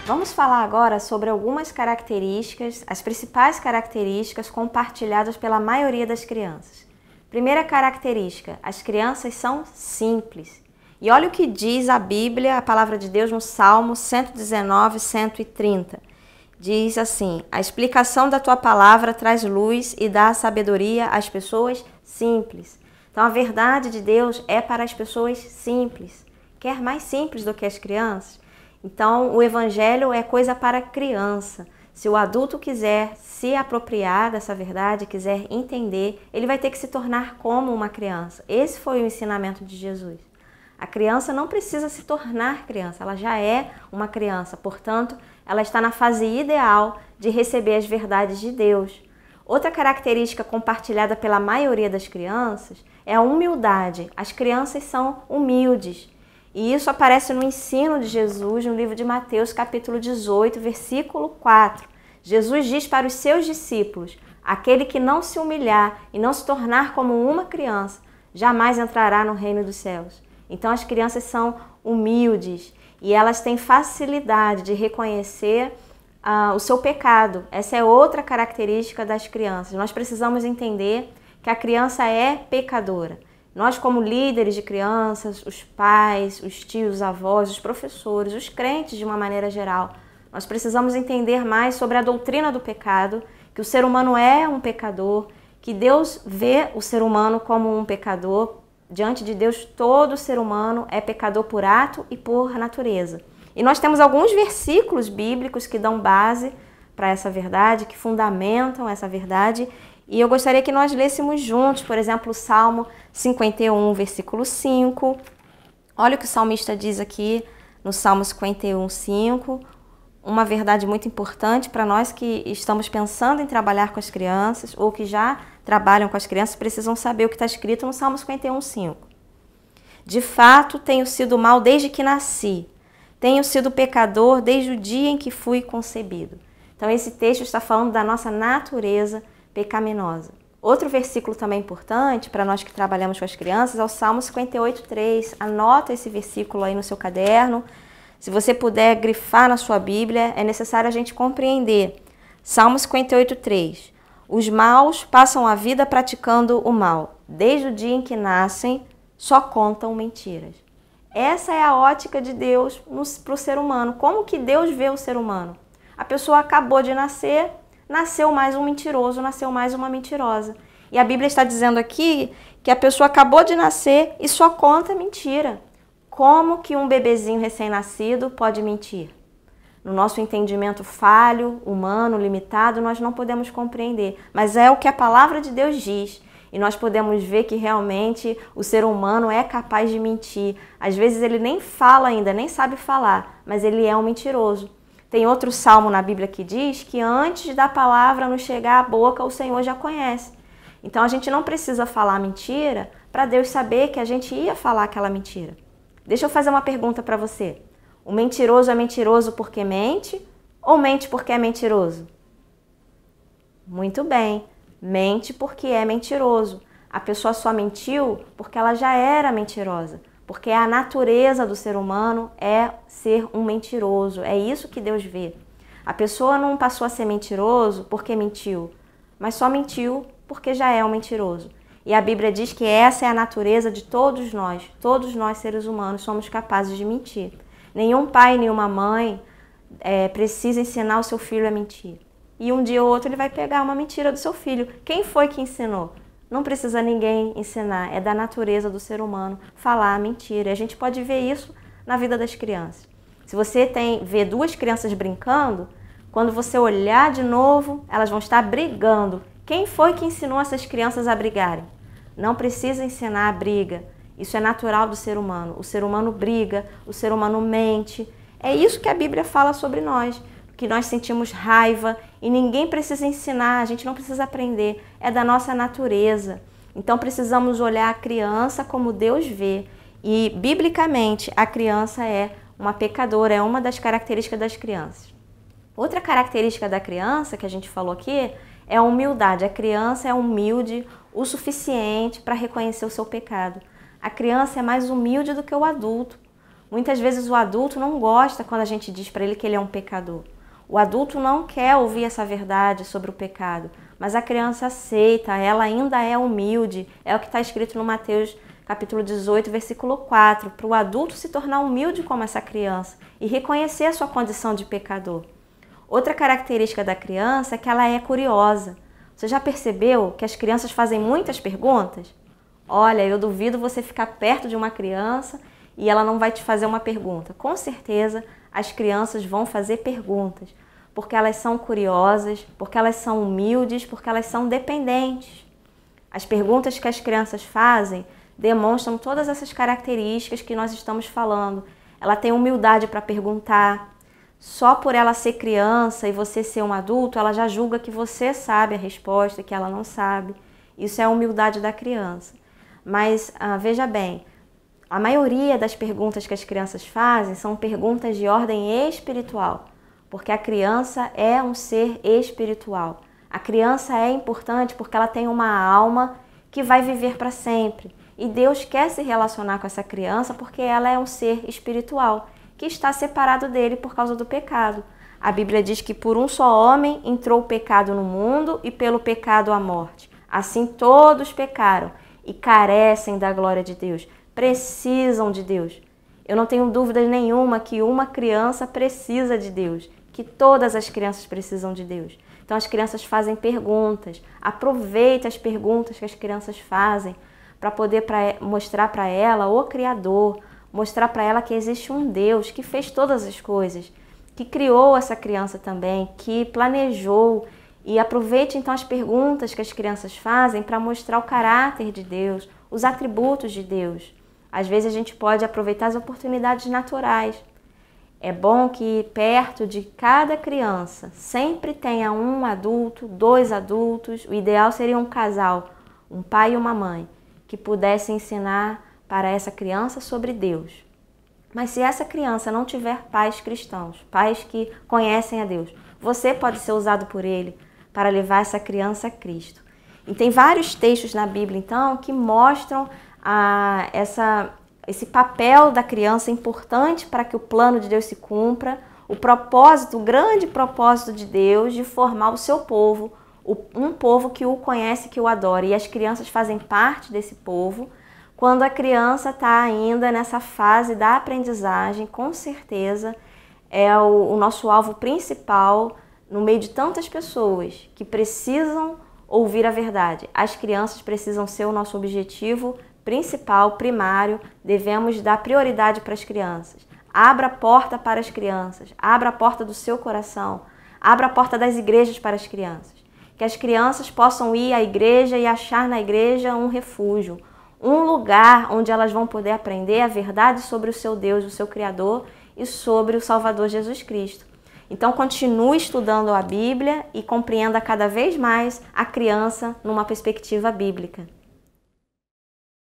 Vamos falar agora sobre algumas características, as principais características compartilhadas pela maioria das crianças. Primeira característica, as crianças são simples. E olha o que diz a Bíblia, a palavra de Deus no Salmo 119, 130. Diz assim: a explicação da tua palavra traz luz e dá sabedoria às pessoas simples. Então a verdade de Deus é para as pessoas simples. Quer mais simples do que as crianças? Então, o Evangelho é coisa para criança. Se o adulto quiser se apropriar dessa verdade, quiser entender, ele vai ter que se tornar como uma criança. Esse foi o ensinamento de Jesus. A criança não precisa se tornar criança, ela já é uma criança. Portanto, ela está na fase ideal de receber as verdades de Deus. Outra característica compartilhada pela maioria das crianças é a humildade. As crianças são humildes. E isso aparece no ensino de Jesus no livro de Mateus, capítulo 18, versículo 4. Jesus diz para os seus discípulos: aquele que não se humilhar e não se tornar como uma criança, jamais entrará no reino dos céus. Então as crianças são humildes e elas têm facilidade de reconhecer o seu pecado. Essa é outra característica das crianças. Nós precisamos entender que a criança é pecadora. Nós, como líderes de crianças, os pais, os tios, os avós, os professores, os crentes de uma maneira geral, nós precisamos entender mais sobre a doutrina do pecado, que o ser humano é um pecador, que Deus vê o ser humano como um pecador. Diante de Deus, todo ser humano é pecador por ato e por natureza. E nós temos alguns versículos bíblicos que dão base para essa verdade, que fundamentam essa verdade. E eu gostaria que nós lêssemos juntos, por exemplo, o Salmo 51, versículo 5. Olha o que o salmista diz aqui no Salmo 51, 5. Uma verdade muito importante para nós que estamos pensando em trabalhar com as crianças ou que já trabalham com as crianças, precisam saber o que está escrito no Salmo 51, 5. De fato, tenho sido mal desde que nasci. Tenho sido pecador desde o dia em que fui concebido. Então, esse texto está falando da nossa natureza pecaminosa. Outro versículo também importante para nós que trabalhamos com as crianças é o Salmo 58:3. Anota esse versículo aí no seu caderno. Se você puder grifar na sua Bíblia, é necessário a gente compreender. Salmo 58:3. Os maus passam a vida praticando o mal. Desde o dia em que nascem, só contam mentiras. Essa é a ótica de Deus para o ser humano. Como que Deus vê o ser humano? A pessoa acabou de nascer, nasceu mais um mentiroso, nasceu mais uma mentirosa. E a Bíblia está dizendo aqui que a pessoa acabou de nascer e só conta mentira. Como que um bebezinho recém-nascido pode mentir? No nosso entendimento falho, humano, limitado, nós não podemos compreender. Mas é o que a palavra de Deus diz. E nós podemos ver que realmente o ser humano é capaz de mentir. Às vezes ele nem fala ainda, nem sabe falar, mas ele é um mentiroso. Tem outro salmo na Bíblia que diz que antes da palavra nos chegar à boca, o Senhor já conhece. Então a gente não precisa falar mentira para Deus saber que a gente ia falar aquela mentira. Deixa eu fazer uma pergunta para você. O mentiroso é mentiroso porque mente ou mente porque é mentiroso? Muito bem, mente porque é mentiroso. A pessoa só mentiu porque ela já era mentirosa. Porque a natureza do ser humano é ser um mentiroso. É isso que Deus vê. A pessoa não passou a ser mentiroso porque mentiu, mas só mentiu porque já é um mentiroso. E a Bíblia diz que essa é a natureza de todos nós seres humanos, somos capazes de mentir. Nenhum pai, nenhuma mãe precisa ensinar o seu filho a mentir. E um dia ou outro ele vai pegar uma mentira do seu filho. Tem foi que ensinou? Não precisa ninguém ensinar, é da natureza do ser humano falar mentira. A gente pode ver isso na vida das crianças. Se você vê duas crianças brincando, quando você olhar de novo, elas vão estar brigando. Quem foi que ensinou essas crianças a brigarem? Não precisa ensinar a briga. Isso é natural do ser humano. O ser humano briga, o ser humano mente. É isso que a Bíblia fala sobre nós. Que nós sentimos raiva e ninguém precisa ensinar, a gente não precisa aprender, é da nossa natureza. Então precisamos olhar a criança como Deus vê. E, biblicamente, a criança é uma pecadora, é uma das características das crianças. Outra característica da criança, que a gente falou aqui, é a humildade. A criança é humilde o suficiente para reconhecer o seu pecado. A criança é mais humilde do que o adulto. Muitas vezes o adulto não gosta quando a gente diz para ele que ele é um pecador. O adulto não quer ouvir essa verdade sobre o pecado, mas a criança aceita, ela ainda é humilde. É o que está escrito no Mateus capítulo 18, versículo 4, para o adulto se tornar humilde como essa criança e reconhecer a sua condição de pecador. Outra característica da criança é que ela é curiosa. Você já percebeu que as crianças fazem muitas perguntas? Olha, eu duvido você ficar perto de uma criança e ela não vai te fazer uma pergunta. Com certeza, as crianças vão fazer perguntas, porque elas são curiosas, porque elas são humildes, porque elas são dependentes. As perguntas que as crianças fazem demonstram todas essas características que nós estamos falando. Ela tem humildade para perguntar. Só por ela ser criança e você ser um adulto, ela já julga que você sabe a resposta, que ela não sabe. Isso é a humildade da criança. Mas veja bem, a maioria das perguntas que as crianças fazem são perguntas de ordem espiritual, porque a criança é um ser espiritual. A criança é importante porque ela tem uma alma que vai viver para sempre. E Deus quer se relacionar com essa criança porque ela é um ser espiritual, que está separado dele por causa do pecado. A Bíblia diz que por um só homem entrou o pecado no mundo e pelo pecado a morte. Assim todos pecaram e carecem da glória de Deus, precisam de Deus. Eu não tenho dúvida nenhuma que uma criança precisa de Deus, que todas as crianças precisam de Deus. Então as crianças fazem perguntas, aproveite as perguntas que as crianças fazem para poder mostrar para ela o Criador, mostrar para ela que existe um Deus que fez todas as coisas, que criou essa criança também, que planejou. E aproveite então as perguntas que as crianças fazem para mostrar o caráter de Deus, os atributos de Deus. Às vezes a gente pode aproveitar as oportunidades naturais. É bom que perto de cada criança sempre tenha um adulto, dois adultos, o ideal seria um casal, um pai e uma mãe, que pudesse ensinar para essa criança sobre Deus. Mas se essa criança não tiver pais cristãos, pais que conhecem a Deus, você pode ser usado por ele para levar essa criança a Cristo. E tem vários textos na Bíblia, então, que mostram esse papel da criança importante para que o plano de Deus se cumpra, o propósito, o grande propósito de Deus de formar o seu povo, um povo que o conhece, que o adora. E as crianças fazem parte desse povo. Quando a criança está ainda nessa fase da aprendizagem, com certeza é o nosso alvo principal no meio de tantas pessoas que precisam ouvir a verdade. As crianças precisam ser o nosso objetivo principal, primário. Devemos dar prioridade para as crianças. Abra a porta para as crianças, abra a porta do seu coração, abra a porta das igrejas para as crianças. Que as crianças possam ir à igreja e achar na igreja um refúgio, um lugar onde elas vão poder aprender a verdade sobre o seu Deus, o seu Criador e sobre o Salvador Jesus Cristo. Então continue estudando a Bíblia e compreenda cada vez mais a criança numa perspectiva bíblica.